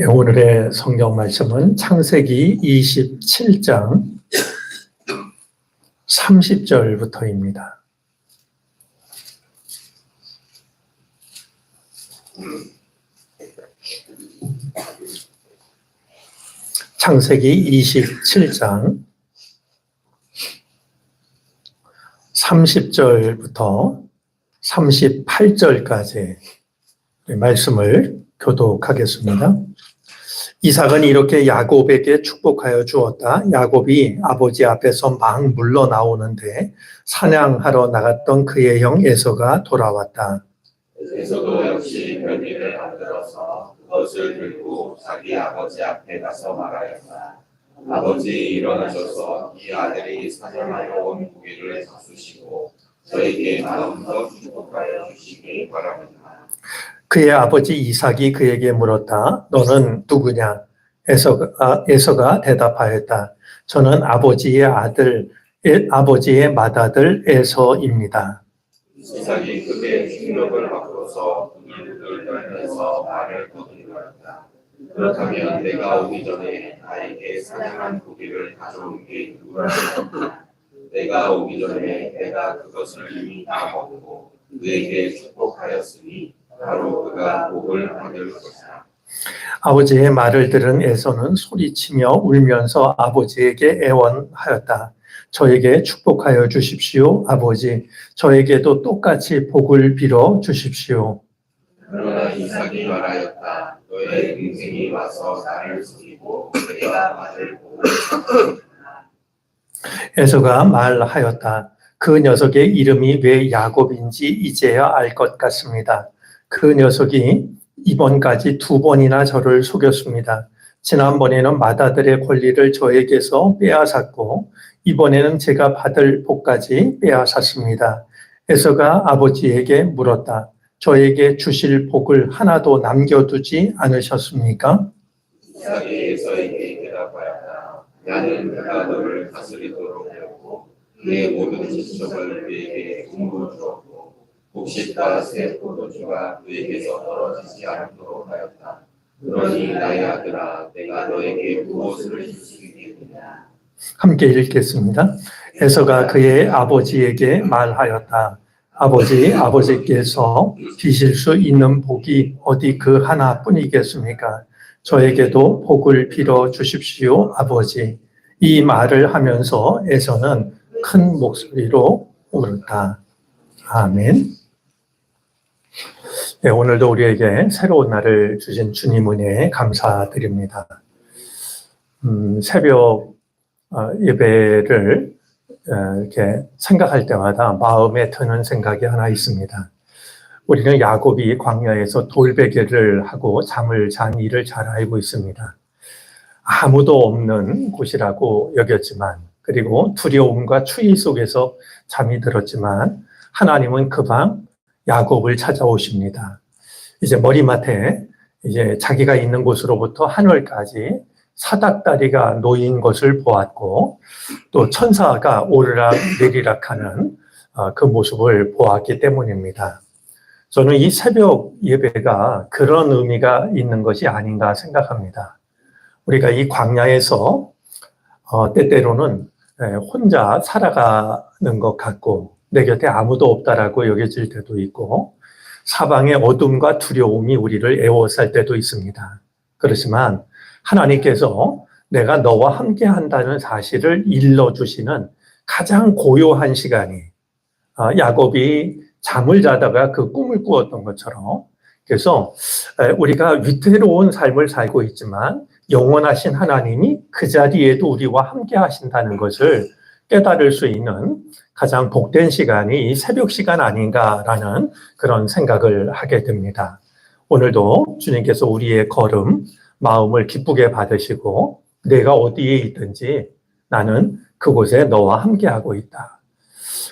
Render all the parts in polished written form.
오늘의 성경 말씀은 창세기 27장 30절부터입니다. 창세기 27장 30절부터 38절까지 말씀을 교독하겠습니다. 이삭은 이렇게 야곱에게 축복하여 주었다. 야곱이 아버지 앞에서 막 물러나오는데 사냥하러 나갔던 그의 형 에서가 돌아왔다. 에서도 역시 별일을 만들어서 그것을 들고 자기 아버지 앞에 가서 말하였다. 아버지, 일어나셔서 이 아들이 사냥하러 온 고기를 잡수시고 저에게 마음껏 축복하여 주시기 바랍니다. 그의 아버지 이삭이 그에게 물었다. 너는 누구냐? 에서가 대답하였다. 저는 아버지의 맏아들 에서입니다. 이삭이 크게 충격을 받고서 눈을 떨면서 말을 거듭하였다. 그렇다면 내가 오기 전에 나에게 사냥한 고기를 가져온 게 누구냐? 내가 오기 전에 내가 그것을 이미 다 먹고 그에게 축복하였으니 바로 그가 복을 받을 것이다. 아버지의 말을 들은 에서는 소리치며 울면서 아버지에게 애원하였다. 저에게 축복하여 주십시오, 아버지. 저에게도 똑같이 복을 빌어 주십시오. 그러나 이삭이 말하였다. 너의 동생이 와서 나를 속이고 내가 받을 복을 받으리라. 에서가 말하였다. 그 녀석의 이름이 왜 야곱인지 이제야 알 것 같습니다. 그 녀석이 이번까지 2번이나 저를 속였습니다. 지난번에는 맏아들의 권리를 저에게서 빼앗았고 이번에는 제가 받을 복까지 빼앗았습니다. 에서가 아버지에게 물었다. 저에게 주실 복을 하나도 남겨두지 않으셨습니까? 이삭이 에서에게 대답하였다. 나는 그가 너를 다스리도록 하였고 그의 모든 지식을 그에게 공부해 주었고 곡식과 새 포도주가 그에게서 떨어지지 않도록 하였다. 그러니 나의 아들아, 내가 너에게 무엇을 주시겠느냐? 함께 읽겠습니다. 에서가 그의 아버지에게 말하였다. 아버지께서 주실 수 있는 복이 어디 그 하나뿐이겠습니까? 저에게도 복을 빌어 주십시오, 아버지. 이 말을 하면서 에서는 큰 목소리로 울었다. 아멘. 네, 오늘도 우리에게 새로운 날을 주신 주님 은혜에 감사드립니다. 새벽 예배를 이렇게 생각할 때마다 마음에 드는 생각이 하나 있습니다. 우리는 야곱이 광야에서 돌베개를 하고 잠을 잔 일을 잘 알고 있습니다. 아무도 없는 곳이라고 여겼지만, 그리고 두려움과 추위 속에서 잠이 들었지만 하나님은 금방 야곱을 찾아오십니다. 이제 머리맡에 이제 자기가 있는 곳으로부터 하늘까지 사닥다리가 놓인 것을 보았고 또 천사가 오르락 내리락하는 그 모습을 보았기 때문입니다. 저는 이 새벽 예배가 그런 의미가 있는 것이 아닌가 생각합니다. 우리가 이 광야에서 때때로는 혼자 살아가는 것 같고 내 곁에 아무도 없다라고 여겨질 때도 있고 사방의 어둠과 두려움이 우리를 에워쌀 때도 있습니다. 그렇지만 하나님께서 내가 너와 함께 한다는 사실을 일러주시는 가장 고요한 시간이 야곱이 잠을 자다가 그 꿈을 꾸었던 것처럼, 그래서 우리가 위태로운 삶을 살고 있지만 영원하신 하나님이 그 자리에도 우리와 함께 하신다는 것을 깨달을 수 있는 가장 복된 시간이 이 새벽 시간 아닌가라는 그런 생각을 하게 됩니다. 오늘도 주님께서 우리의 걸음, 마음을 기쁘게 받으시고 내가 어디에 있든지 나는 그곳에 너와 함께하고 있다.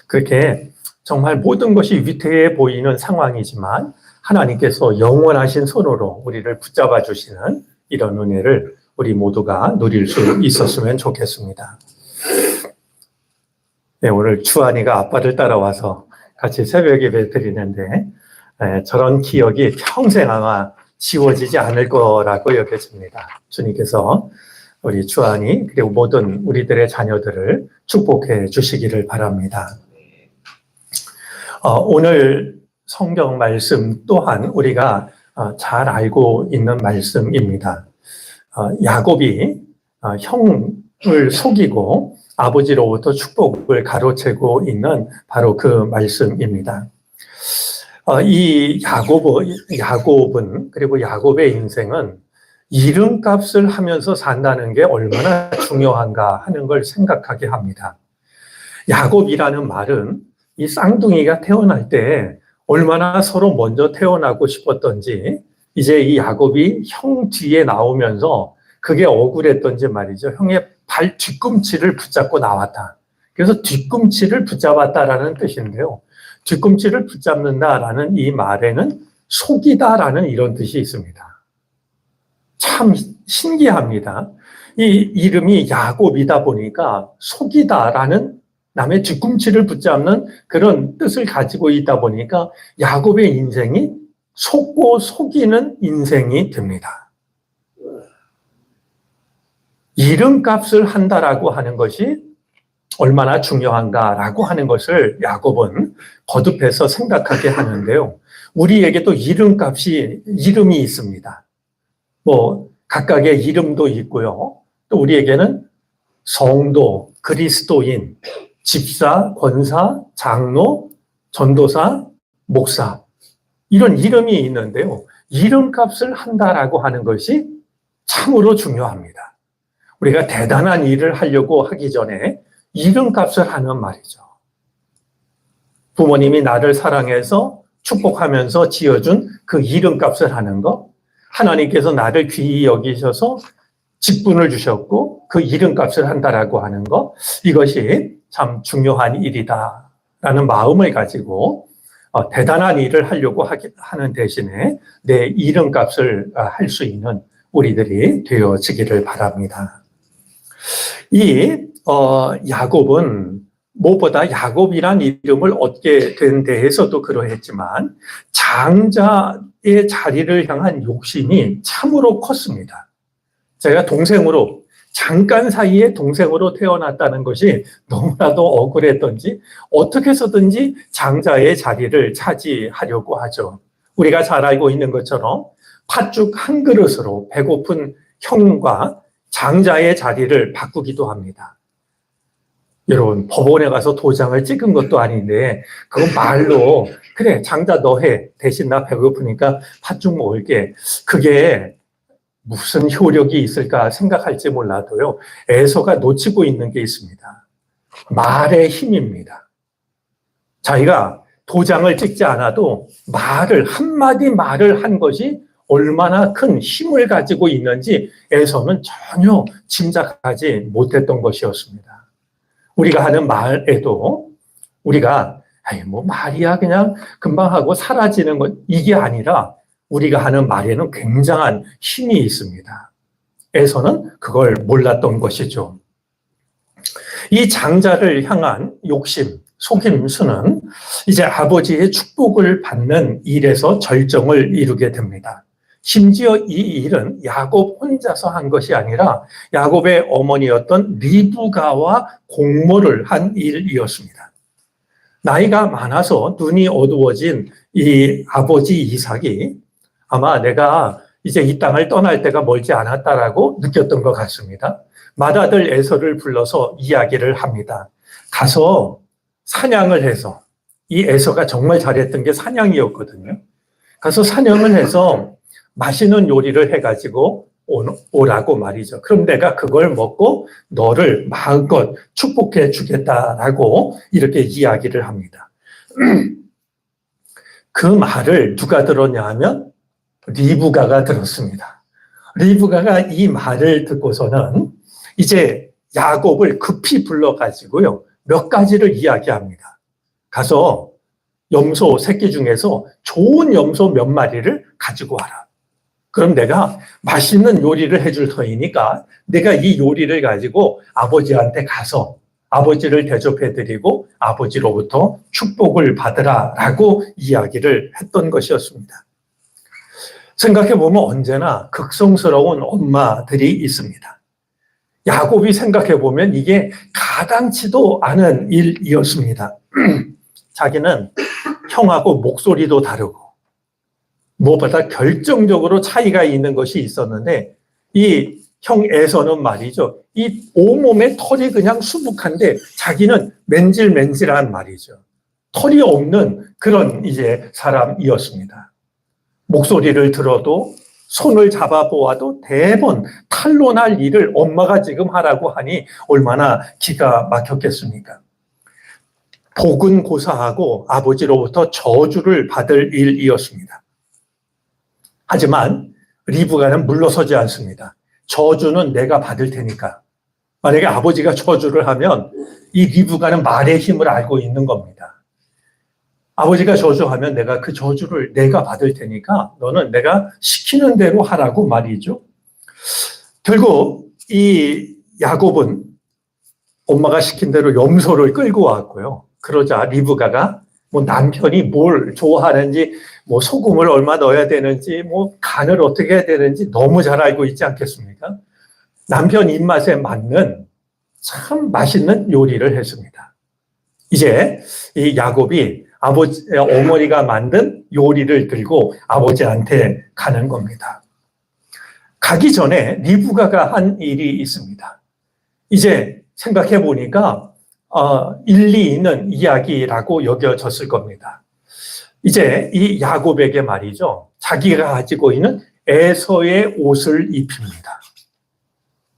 그렇게 정말 모든 것이 위태해 보이는 상황이지만 하나님께서 영원하신 손으로 우리를 붙잡아 주시는 이런 은혜를 우리 모두가 누릴 수 있었으면 좋겠습니다. 네, 오늘 추한이가 아빠를 따라와서 같이 새벽 예배 드리는데 저런 기억이 평생 아마 지워지지 않을 거라고 여겨집니다. 주님께서 우리 주한이 그리고 모든 우리들의 자녀들을 축복해 주시기를 바랍니다. 오늘 성경 말씀 또한 우리가 잘 알고 있는 말씀입니다. 야곱이 형을 속이고 아버지로부터 축복을 가로채고 있는 바로 그 말씀입니다. 이 야곱은 그리고 야곱의 인생은 이름값을 하면서 산다는 게 얼마나 중요한가 하는 걸 생각하게 합니다. 야곱이라는 말은 이 쌍둥이가 태어날 때 얼마나 서로 먼저 태어나고 싶었던지 이제 이 야곱이 형 뒤에 나오면서 그게 억울했던지 말이죠. 형의 발 뒤꿈치를 붙잡고 나왔다. 그래서 뒤꿈치를 붙잡았다라는 뜻인데요. 뒤꿈치를 붙잡는다라는 이 말에는 속이다라는 이런 뜻이 있습니다. 참 신기합니다. 이 이름이 야곱이다 보니까 속이다라는 남의 뒤꿈치를 붙잡는 그런 뜻을 가지고 있다 보니까 야곱의 인생이 속고 속이는 인생이 됩니다. 이름값을 한다라고 하는 것이 얼마나 중요한가라고 하는 것을 야곱은 거듭해서 생각하게 하는데요. 우리에게도 이름이 있습니다. 각각의 이름도 있고요. 또 우리에게는 성도, 그리스도인, 집사, 권사, 장로, 전도사, 목사 이런 이름이 있는데요. 이름값을 한다라고 하는 것이 참으로 중요합니다. 우리가 대단한 일을 하려고 하기 전에 이름값을 하는 말이죠. 부모님이 나를 사랑해서 축복하면서 지어준 그 이름값을 하는 것, 하나님께서 나를 귀히 여기셔서 직분을 주셨고 그 이름값을 한다라고 하는 것, 이것이 참 중요한 일이다라는 마음을 가지고 대단한 일을 하려고 하는 대신에 내 이름값을 할 수 있는 우리들이 되어지기를 바랍니다. 이 야곱은 무엇보다 야곱이란 이름을 얻게 된 데에서도 그러했지만 장자의 자리를 향한 욕심이 참으로 컸습니다. 제가 잠깐 사이에 동생으로 태어났다는 것이 너무나도 억울했던지 어떻게 해서든지 장자의 자리를 차지하려고 하죠. 우리가 잘 알고 있는 것처럼 팥죽 한 그릇으로 배고픈 형과 장자의 자리를 바꾸기도 합니다. 여러분, 법원에 가서 도장을 찍은 것도 아닌데 그건 말로 그래 장자 너 해, 대신 나 배고프니까 팥죽 먹을게. 그게 무슨 효력이 있을까 생각할지 몰라도요. 에서가 놓치고 있는 게 있습니다. 말의 힘입니다. 자기가 도장을 찍지 않아도 한마디 말을 한 것이 얼마나 큰 힘을 가지고 있는지 에서는 전혀 짐작하지 못했던 것이었습니다. 우리가 하는 말에도 우리가 말이야 그냥 금방 하고 사라지는 것 이게 아니라 우리가 하는 말에는 굉장한 힘이 있습니다. 에서는 그걸 몰랐던 것이죠. 이 장자를 향한 욕심, 속임수는 이제 아버지의 축복을 받는 일에서 절정을 이루게 됩니다. 심지어 이 일은 야곱 혼자서 한 것이 아니라 야곱의 어머니였던 리브가와 공모를 한 일이었습니다. 나이가 많아서 눈이 어두워진 이 아버지 이삭이 아마 내가 이제 이 땅을 떠날 때가 멀지 않았다라고 느꼈던 것 같습니다. 맏아들 에서를 불러서 이야기를 합니다. 가서 사냥을 해서, 이 에서가 정말 잘했던 게 사냥이었거든요. 가서 사냥을 해서 맛있는 요리를 해가지고 오라고 말이죠. 그럼 내가 그걸 먹고 너를 마음껏 축복해 주겠다라고 이렇게 이야기를 합니다. 그 말을 누가 들었냐 하면 리브가가 들었습니다. 리브가가 이 말을 듣고서는 이제 야곱을 급히 불러가지고요. 몇 가지를 이야기합니다. 가서 염소 새끼 중에서 좋은 염소 몇 마리를 가지고 와라. 그럼 내가 맛있는 요리를 해줄 터이니까 내가 이 요리를 가지고 아버지한테 가서 아버지를 대접해드리고 아버지로부터 축복을 받으라라고 이야기를 했던 것이었습니다. 생각해보면 언제나 극성스러운 엄마들이 있습니다. 야곱이 생각해보면 이게 가당치도 않은 일이었습니다. 자기는 형하고 목소리도 다르고 무엇보다 결정적으로 차이가 있는 것이 있었는데 이 형 에서는 말이죠. 이 온몸에 털이 그냥 수북한데 자기는 맨질맨질한 말이죠. 털이 없는 그런 이제 사람이었습니다. 목소리를 들어도 손을 잡아보아도 대번 탄로날 일을 엄마가 지금 하라고 하니 얼마나 기가 막혔겠습니까? 복은 고사하고 아버지로부터 저주를 받을 일이었습니다. 하지만 리브가는 물러서지 않습니다. 저주는 내가 받을 테니까. 만약에 아버지가 저주를 하면 이 리브가는 말의 힘을 알고 있는 겁니다. 아버지가 저주하면 내가 그 저주를 내가 받을 테니까 너는 내가 시키는 대로 하라고 말이죠. 결국 이 야곱은 엄마가 시킨 대로 염소를 끌고 왔고요. 그러자 리브가가 뭐 남편이 뭘 좋아하는지, 뭐 소금을 얼마 넣어야 되는지, 뭐 간을 어떻게 해야 되는지 너무 잘 알고 있지 않겠습니까? 남편 입맛에 맞는 참 맛있는 요리를 했습니다. 이제 이 야곱이 어머니가 만든 요리를 들고 아버지한테 가는 겁니다. 가기 전에 리브가가 한 일이 있습니다. 이제 생각해 보니까 일리 있는 이야기라고 여겨졌을 겁니다. 이제 이 야곱에게 말이죠. 자기가 가지고 있는 에서의 옷을 입힙니다.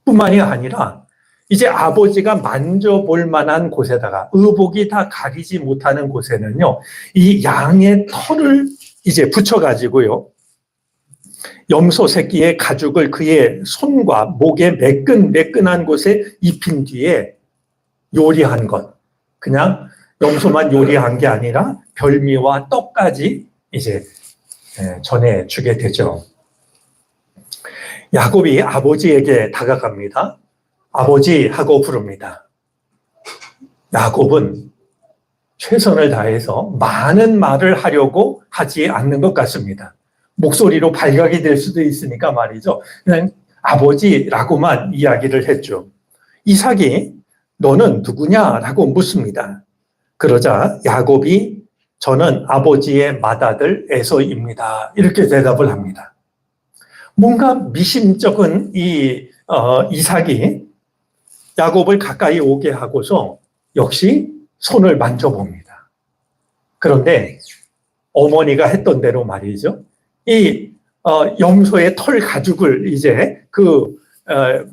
뿐만이 아니라 이제 아버지가 만져볼 만한 곳에다가 의복이 다 가리지 못하는 곳에는요. 이 양의 털을 이제 붙여가지고요. 염소 새끼의 가죽을 그의 손과 목에 매끈매끈한 곳에 입힌 뒤에 요리한 것. 그냥 염소만 요리한 게 아니라 별미와 떡까지 이제 전해주게 되죠. 야곱이 아버지에게 다가갑니다. 아버지 하고 부릅니다. 야곱은 최선을 다해서 많은 말을 하려고 하지 않는 것 같습니다. 목소리로 발각이 될 수도 있으니까 말이죠. 그냥 아버지라고만 이야기를 했죠. 이삭이 너는 누구냐라고 묻습니다. 그러자 야곱이 저는 아버지의 맏아들 에서입니다. 이렇게 대답을 합니다. 뭔가 미심쩍은 이삭이 야곱을 가까이 오게 하고서 역시 손을 만져봅니다. 그런데 어머니가 했던 대로 말이죠. 이 염소의 털 가죽을 이제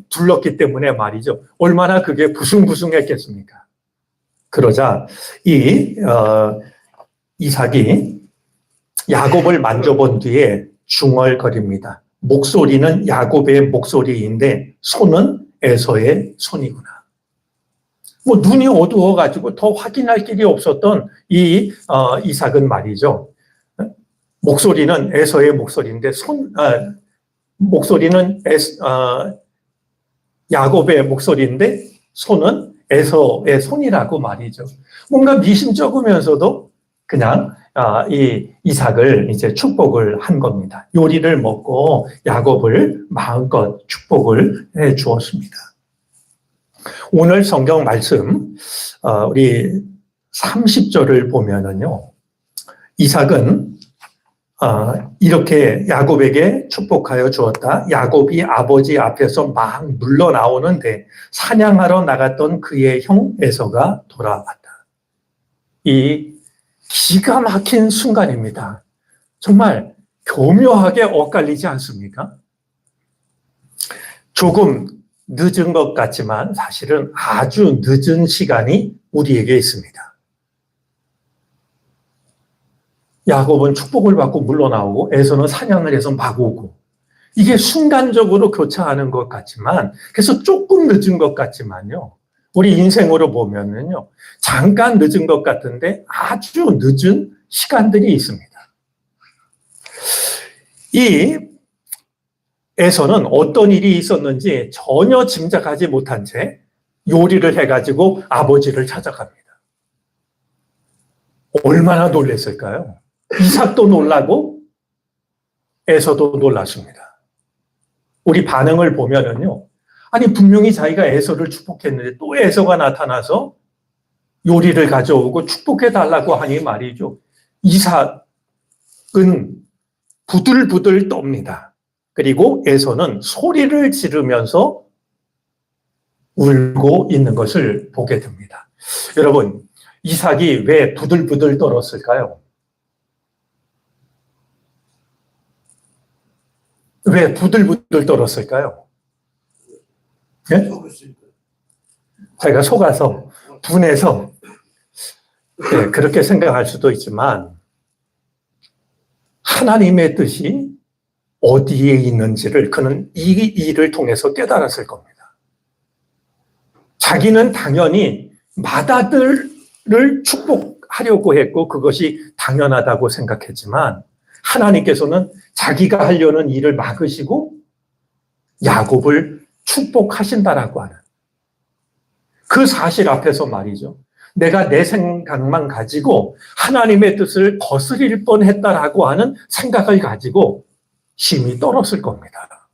둘렀기 때문에 말이죠. 얼마나 그게 부숭부숭했겠습니까? 그러자 이삭이 야곱을 만져본 뒤에 중얼거립니다. 목소리는 야곱의 목소리인데 손은 에서의 손이구나. 뭐 눈이 어두워가지고 더 확인할 길이 없었던 이삭은 말이죠. 목소리는 에서의 목소리인데 목소리는 야곱의 목소리인데 손은 에서의 손이라고 말이죠. 뭔가 미심쩍으면서도 그냥 이삭을 이제 축복을 한 겁니다. 요리를 먹고 야곱을 마음껏 축복을 해 주었습니다. 오늘 성경 말씀 우리 30절을 보면은요. 이삭은 이렇게 야곱에게 축복하여 주었다. 야곱이 아버지 앞에서 막 물러나오는데 사냥하러 나갔던 그의 형 에서가 돌아왔다. 이 기가 막힌 순간입니다. 정말 교묘하게 엇갈리지 않습니까? 조금 늦은 것 같지만 사실은 아주 늦은 시간이 우리에게 있습니다. 야곱은 축복을 받고 물러나오고 에서는 사냥을 해서 막 오고 이게 순간적으로 교차하는 것 같지만 그래서 조금 늦은 것 같지만요. 우리 인생으로 보면은요. 잠깐 늦은 것 같은데 아주 늦은 시간들이 있습니다. 이 에서는 어떤 일이 있었는지 전혀 짐작하지 못한 채 요리를 해가지고 아버지를 찾아갑니다. 얼마나 놀랐을까요? 이삭도 놀라고 에서도 놀랐습니다. 우리 반응을 보면은요, 아니 분명히 자기가 에서를 축복했는데 또 에서가 나타나서 요리를 가져오고 축복해달라고 하니 말이죠. 이삭은 부들부들 떱니다. 그리고 에서는 소리를 지르면서 울고 있는 것을 보게 됩니다. 여러분, 이삭이 왜 부들부들 떨었을까요? 왜 부들부들 떨었을까요? 네? 자기가 속아서 분해서 네, 그렇게 생각할 수도 있지만 하나님의 뜻이 어디에 있는지를 그는 이 일을 통해서 깨달았을 겁니다. 자기는 당연히 맏아들을 축복하려고 했고 그것이 당연하다고 생각했지만 하나님께서는 자기가 하려는 일을 막으시고 야곱을 축복하신다라고 하는 그 사실 앞에서 말이죠. 내가 내 생각만 가지고 하나님의 뜻을 거스릴 뻔했다라고 하는 생각을 가지고 힘이 떨었을 겁니다.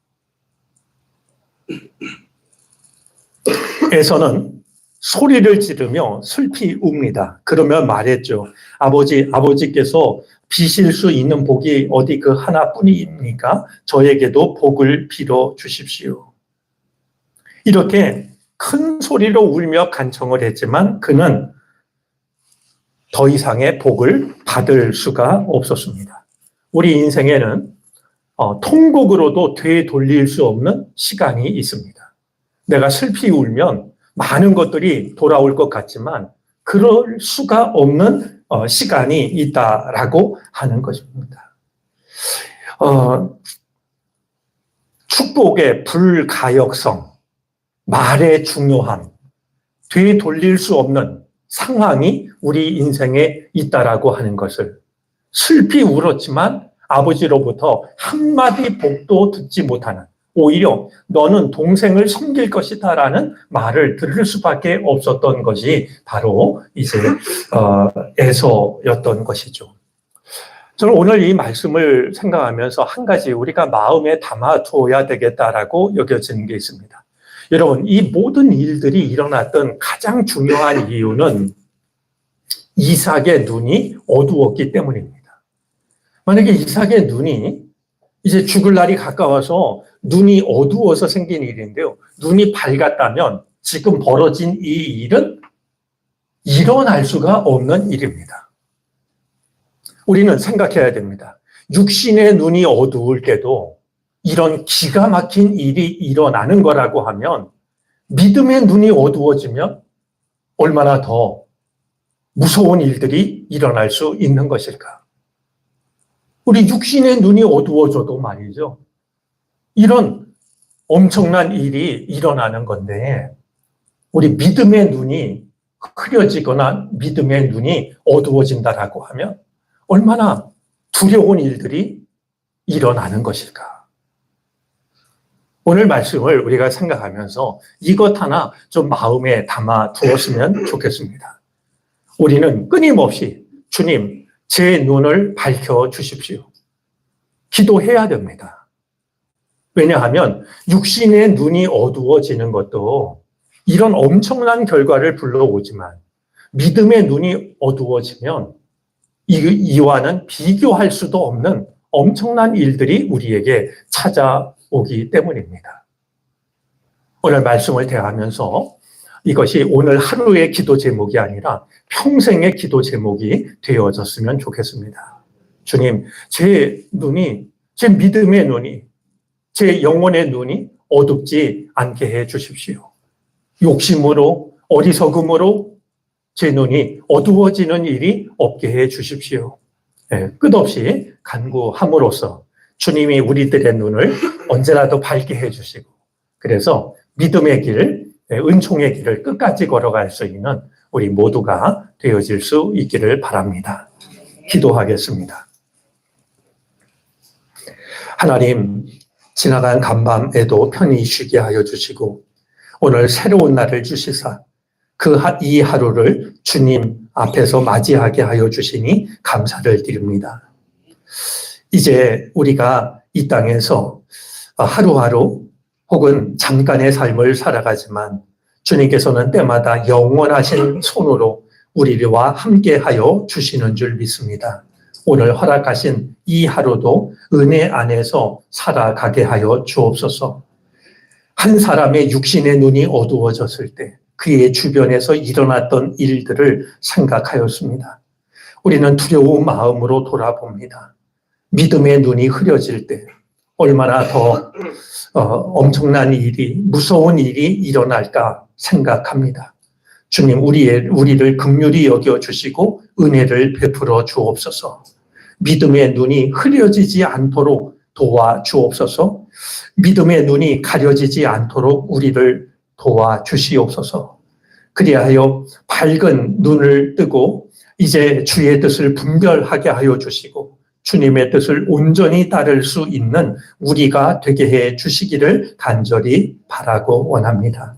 에서는 소리를 지르며 슬피 웁니다. 그러면 말했죠. 아버지께서 비실 수 있는 복이 어디 그 하나뿐입니까? 저에게도 복을 빌어 주십시오. 이렇게 큰 소리로 울며 간청을 했지만 그는 더 이상의 복을 받을 수가 없었습니다. 우리 인생에는 통곡으로도 되돌릴 수 없는 시간이 있습니다. 내가 슬피 울면 많은 것들이 돌아올 것 같지만 그럴 수가 없는 시간이 있다라고 하는 것입니다. 축복의 불가역성, 말의 중요함, 되돌릴 수 없는 상황이 우리 인생에 있다라고 하는 것을 슬피 울었지만 아버지로부터 한마디 복도 듣지 못하는 오히려 너는 동생을 섬길 것이다라는 말을 들을 수밖에 없었던 것이 바로 이제 에서였던 것이죠. 저는 오늘 이 말씀을 생각하면서 한 가지 우리가 마음에 담아두어야 되겠다라고 여겨지는 게 있습니다. 여러분, 이 모든 일들이 일어났던 가장 중요한 이유는 이삭의 눈이 어두웠기 때문입니다. 만약에 이삭의 눈이 이제 죽을 날이 가까워서 눈이 어두워서 생긴 일인데요. 눈이 밝았다면 지금 벌어진 이 일은 일어날 수가 없는 일입니다. 우리는 생각해야 됩니다. 육신의 눈이 어두울 때도 이런 기가 막힌 일이 일어나는 거라고 하면 믿음의 눈이 어두워지면 얼마나 더 무서운 일들이 일어날 수 있는 것일까? 우리 육신의 눈이 어두워져도 말이죠. 이런 엄청난 일이 일어나는 건데 우리 믿음의 눈이 흐려지거나 믿음의 눈이 어두워진다라고 하면 얼마나 두려운 일들이 일어나는 것일까? 오늘 말씀을 우리가 생각하면서 이것 하나 좀 마음에 담아 두었으면 좋겠습니다. 우리는 끊임없이 주님, 제 눈을 밝혀 주십시오. 기도해야 됩니다. 왜냐하면 육신의 눈이 어두워지는 것도 이런 엄청난 결과를 불러오지만 믿음의 눈이 어두워지면 이와는 비교할 수도 없는 엄청난 일들이 우리에게 찾아오기 때문입니다. 오늘 말씀을 대하면서 이것이 오늘 하루의 기도 제목이 아니라 평생의 기도 제목이 되어졌으면 좋겠습니다. 주님, 제 눈이, 제 믿음의 눈이, 제 영혼의 눈이 어둡지 않게 해 주십시오. 욕심으로, 어리석음으로 제 눈이 어두워지는 일이 없게 해 주십시오. 네, 끝없이 간구함으로써 주님이 우리들의 눈을 언제라도 밝게 해 주시고 그래서 믿음의 길, 은총의 길을 끝까지 걸어갈 수 있는 우리 모두가 되어질 수 있기를 바랍니다. 기도하겠습니다. 하나님, 지나간 간밤에도 편히 쉬게 하여 주시고 오늘 새로운 날을 주시사 이 하루를 주님 앞에서 맞이하게 하여 주시니 감사를 드립니다. 이제 우리가 이 땅에서 하루하루 혹은 잠깐의 삶을 살아가지만 주님께서는 때마다 영원하신 손으로 우리와 함께하여 주시는 줄 믿습니다. 오늘 허락하신 이 하루도 은혜 안에서 살아가게 하여 주옵소서. 한 사람의 육신의 눈이 어두워졌을 때 그의 주변에서 일어났던 일들을 생각하였습니다. 우리는 두려운 마음으로 돌아봅니다. 믿음의 눈이 흐려질 때 얼마나 더 엄청난 일이, 무서운 일이 일어날까 생각합니다. 주님, 우리를 긍휼히 여겨주시고 은혜를 베풀어 주옵소서. 믿음의 눈이 흐려지지 않도록 도와주옵소서. 믿음의 눈이 가려지지 않도록 우리를 도와주시옵소서. 그리하여 밝은 눈을 뜨고 이제 주의 뜻을 분별하게 하여 주시고 주님의 뜻을 온전히 따를 수 있는 우리가 되게 해 주시기를 간절히 바라고 원합니다.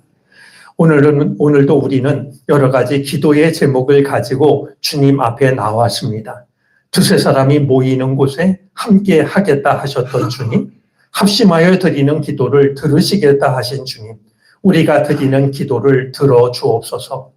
오늘도 우리는 여러 가지 기도의 제목을 가지고 주님 앞에 나왔습니다. 두세 사람이 모이는 곳에 함께 하겠다 하셨던 주님, 합심하여 드리는 기도를 들으시겠다 하신 주님, 우리가 드리는 기도를 들어 주옵소서.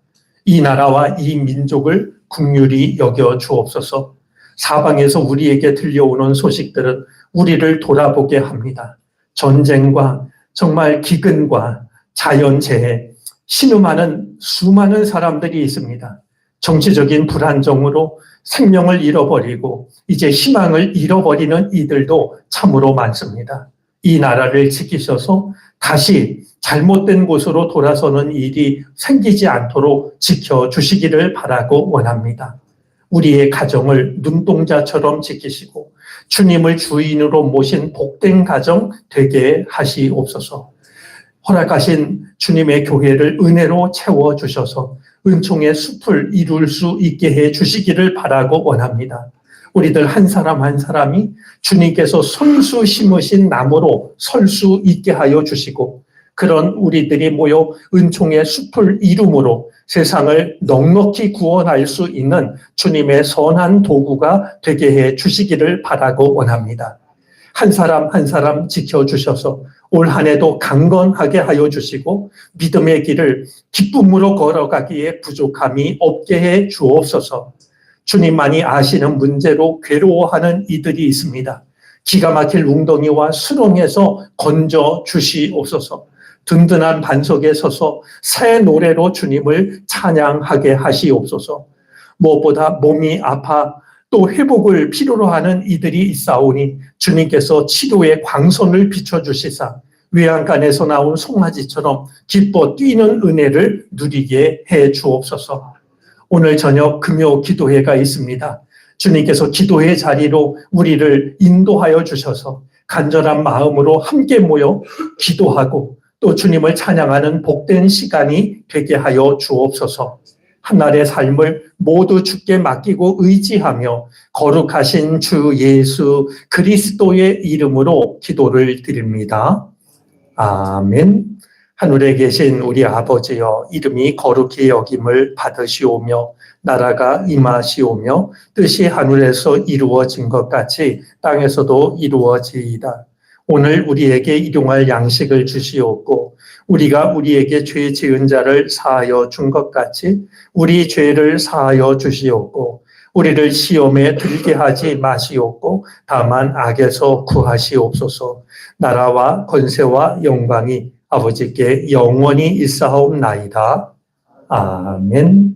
이 나라와 이 민족을 긍휼히 여겨 주옵소서. 사방에서 우리에게 들려오는 소식들은 우리를 돌아보게 합니다. 전쟁과 정말 기근과 자연재해, 신음하는 수많은 사람들이 있습니다. 정치적인 불안정으로 생명을 잃어버리고 이제 희망을 잃어버리는 이들도 참으로 많습니다. 이 나라를 지키셔서 다시 잘못된 곳으로 돌아서는 일이 생기지 않도록 지켜주시기를 바라고 원합니다. 우리의 가정을 눈동자처럼 지키시고 주님을 주인으로 모신 복된 가정 되게 하시옵소서. 허락하신 주님의 교회를 은혜로 채워주셔서 은총의 숲을 이룰 수 있게 해 주시기를 바라고 원합니다. 우리들 한 사람 한 사람이 주님께서 손수 심으신 나무로 설 수 있게 하여 주시고 그런 우리들이 모여 은총의 숲을 이룸으로 세상을 넉넉히 구원할 수 있는 주님의 선한 도구가 되게 해 주시기를 바라고 원합니다. 한 사람 한 사람 지켜주셔서 올 한 해도 강건하게 하여 주시고 믿음의 길을 기쁨으로 걸어가기에 부족함이 없게 해 주옵소서. 주님만이 아시는 문제로 괴로워하는 이들이 있습니다. 기가 막힐 웅덩이와 수렁에서 건져 주시옵소서. 든든한 반석에 서서 새 노래로 주님을 찬양하게 하시옵소서. 무엇보다 몸이 아파 또 회복을 필요로 하는 이들이 있사오니 주님께서 치료의 광선을 비춰주시사 외양간에서 나온 송아지처럼 기뻐 뛰는 은혜를 누리게 해 주옵소서. 오늘 저녁 금요 기도회가 있습니다. 주님께서 기도회 자리로 우리를 인도하여 주셔서 간절한 마음으로 함께 모여 기도하고 또 주님을 찬양하는 복된 시간이 되게 하여 주옵소서. 한날의 삶을 모두 주께 맡기고 의지하며 거룩하신 주 예수 그리스도의 이름으로 기도를 드립니다. 아멘. 하늘에 계신 우리 아버지여, 이름이 거룩히 여김을 받으시오며 나라가 임하시오며 뜻이 하늘에서 이루어진 것 같이 땅에서도 이루어지이다. 오늘 우리에게 일용할 양식을 주시옵고 우리가 우리에게 죄 지은 자를 사하여 준 것 같이 우리 죄를 사하여 주시옵고 우리를 시험에 들게 하지 마시옵고 다만 악에서 구하시옵소서. 나라와 권세와 영광이 아버지께 영원히 있사옵나이다. 아멘.